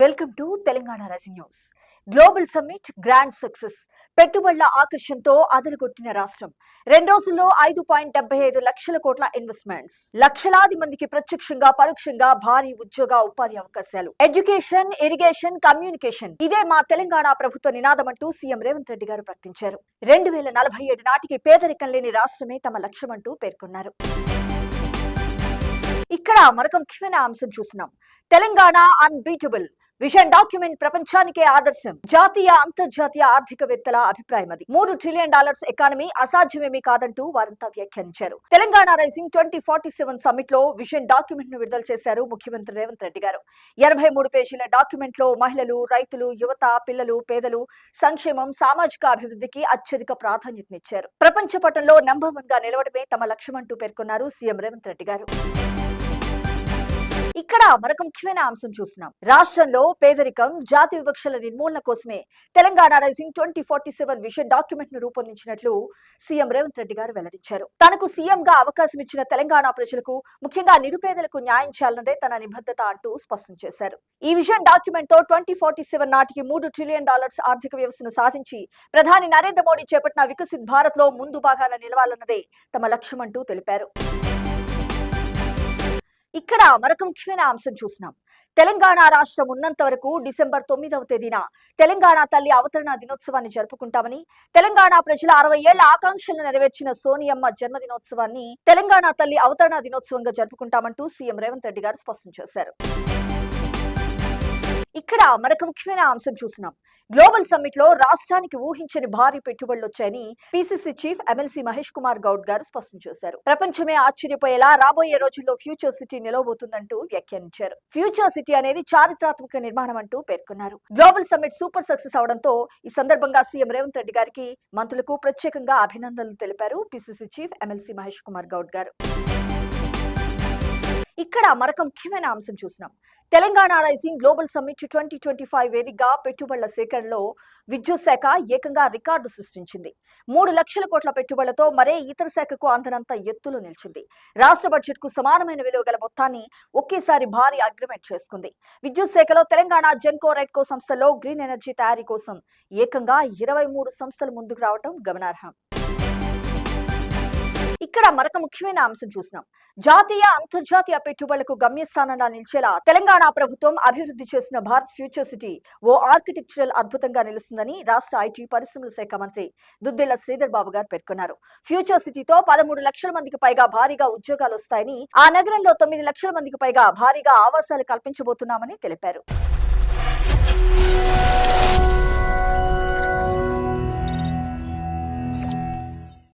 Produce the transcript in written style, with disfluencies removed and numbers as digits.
Welcome to Telangana rising news. Global summit grand success. పెట్టుబడుల ఆకర్షణతో అదరగొట్టిన రాష్ట్రం. 2 రోజుల్లో 5.75 లక్షల కోట్ల ఇన్వెస్ట్మెంట్స్. లక్షలాది మందికి ప్రత్యక్షంగా పరోక్షంగా భారీ ఉద్యోగ ఉపాధి అవకాశాలు. ఎడ్యుకేషన్, ఇరిగేషన్, కమ్యూనికేషన్ ఇదే మా తెలంగాణ ప్రభుత్వ నినాదమంటూ సీఎం రేవంత్ రెడ్డి గారు ప్రకటించారు. 2047 నాటికి పేదరికం లేని రాష్ట్రమే తమ లక్ష్యమంటూ పేర్కొన్నారు. ఇక్కడ మరొక ముఖ్యమైన అంశం చూస్తున్నాం. తెలంగాణ అన్బీటబుల్ విజన్ డాక్యుమెంట్ ప్రపంచానికే ఆదర్శం. జాతీయ అంతర్జాతీయ ఆర్థికవేత్తల అభిప్రాయం అది. $3 ట్రిలియన్ ఎకానమీ అసాధ్యమేమీ కాదంటూ వారంతా వ్యాఖ్యానించారు. తెలంగాణ రైజింగ్ 2047 సమ్మిట్ లో విజన్ డాక్యుమెంట్ ను విడుదల చేశారు ముఖ్యమంత్రి రేవంత్ రెడ్డి గారు. 83 పేజీల డాక్యుమెంట్ లో మహిళలు, రైతులు, యువత, పిల్లలు, పేదలు, సంక్షేమం, సామాజిక అభివృద్ధికి అత్యధిక ప్రాధాన్యతనిచ్చారు. ప్రపంచ పటంలో నంబర్ 1 గా నిలవడమే తమ లక్ష్యమంటూ పేర్కొన్నారు సీఎం రేవంత్ రెడ్డి గారు. ఇక్కడ మరొక ముఖ్యమైన అంశం చూస్తున్నాం. రాష్ట్రంలో పేదరికం, జాతి వివక్షల నిర్మూలన కోసమే తెలంగాణ రైజింగ్ 2047 విజన్ డాక్యుమెంట్ ను రూపొందించినట్లు సీఎం రేవంత్ రెడ్డి గారు వెల్లడించారు. తనకు సీఎం గా అవకాశం ఇచ్చిన తెలంగాణ ప్రజలకు, ముఖ్యంగా నిరుపేదలకు న్యాయం చేయాలన్నదే తన నిబద్ధత అంటూ స్పష్టం చేశారు. ఈ విజన్ డాక్యుమెంట్ తో 2047 నాటికి $3 ట్రిలియన్ ఆర్థిక వ్యవస్థను సాధించి ప్రధాని నరేంద్ర మోడీ చేపట్టిన వికసిత్ భారత్ లో ముందు భాగాన నిలవాలన్నదే తమ లక్ష్యమంటూ తెలిపారు. ఇక్కడ మరొక ముఖ్యమైన అంశం చూస్తున్నాం. తెలంగాణ రాష్ట్రం ఉన్నంత వరకు డిసెంబర్ 9వ తేదీన తెలంగాణ తల్లి అవతరణ దినోత్సవాన్ని జరుపుకుంటామని, తెలంగాణ ప్రజల 60 ఏళ్ల ఆకాంక్షలను నెరవేర్చిన సోనియమ్మ జన్మదినోత్సవాన్ని తెలంగాణ తల్లి అవతరణ దినోత్సవంగా జరుపుకుంటామంటూ సీఎం రేవంత్ రెడ్డి గారు స్పష్టం చేశారు. ఇక్కడ మరొక ముఖ్యమైన అంశం చూస్తున్నాం. గ్లోబల్ సమ్మిట్ లో రాష్ట్రానికి ఊహించని భారీ పెట్టుబడులు వచ్చాయని PCC chief MLC Mahesh Kumar Goud గారు స్పష్టం చేశారు. ప్రపంచమే ఆశ్చర్యపోయేలా రాబోయే రోజుల్లో ఫ్యూచర్ సిటీ నిలవబోతుందంటూ వ్యాఖ్యానించారు. ఫ్యూచర్ సిటీ అనేది చారిత్రాత్మక నిర్మాణం అంటూ పేర్కొన్నారు. గ్లోబల్ సమ్మిట్ సూపర్ సక్సెస్ అవడంతో ఈ సందర్భంగా సీఎం రేవంత్ రెడ్డి గారికి, మంత్రులకు ప్రత్యేకంగా అభినందనలు తెలిపారు PCC chief MLC Mahesh Kumar Goud గారు. ఇక్కడ మరొక ముఖ్యమైన అంశం చూస్తున్నాం. తెలంగాణ రైజింగ్ గ్లోబల్ సమ్మిట్ 2025 వేదికగా పెట్టుబడుల సేకరణలో విద్యుత్ శాఖ ఏకంగా రికార్డు సృష్టించింది. 3 లక్షల కోట్ల పెట్టుబడులతో మరే ఇతర శాఖకు అందనంత ఎత్తులో నిలిచింది. రాష్ట్ర బడ్జెట్ కు సమానమైన విలువ గల మొత్తాన్ని ఒకేసారి భారీ అగ్రిమెంట్ చేసుకుంది. విద్యుత్ శాఖలో తెలంగాణ జెన్కో రెడ్కో సంస్థలో గ్రీన్ ఎనర్జీ తయారీ కోసం ఏకంగా 23 సంస్థలు ముందుకు రావడం గమనార్హం. ఇక్కడ మరొక ముఖ్యమైన అంశం చూస్తున్నాం. జాతీయ అంతర్జాతీయ పెట్టుబడులకు గమ్యస్థానంగా నిలిచేలా తెలంగాణ ప్రభుత్వం అభివృద్ధి చేసిన భారత్ ఫ్యూచర్ సిటీ ఓ ఆర్కిటెక్చరల్ అద్భుతంగా నిలుస్తుందని రాష్ట్ర ఐటీ పరిశ్రమల శాఖ మంత్రి దుద్దిళ్ల శ్రీధర్ బాబు గారు పేర్కొన్నారు. ఫ్యూచర్ సిటీతో 13 లక్షల మందికి పైగా భారీగా ఉద్యోగాలు వస్తాయని, ఆ నగరంలో 9 లక్షల మందికి పైగా భారీగా ఆవాసాలు కల్పించబోతున్నామని తెలిపారు.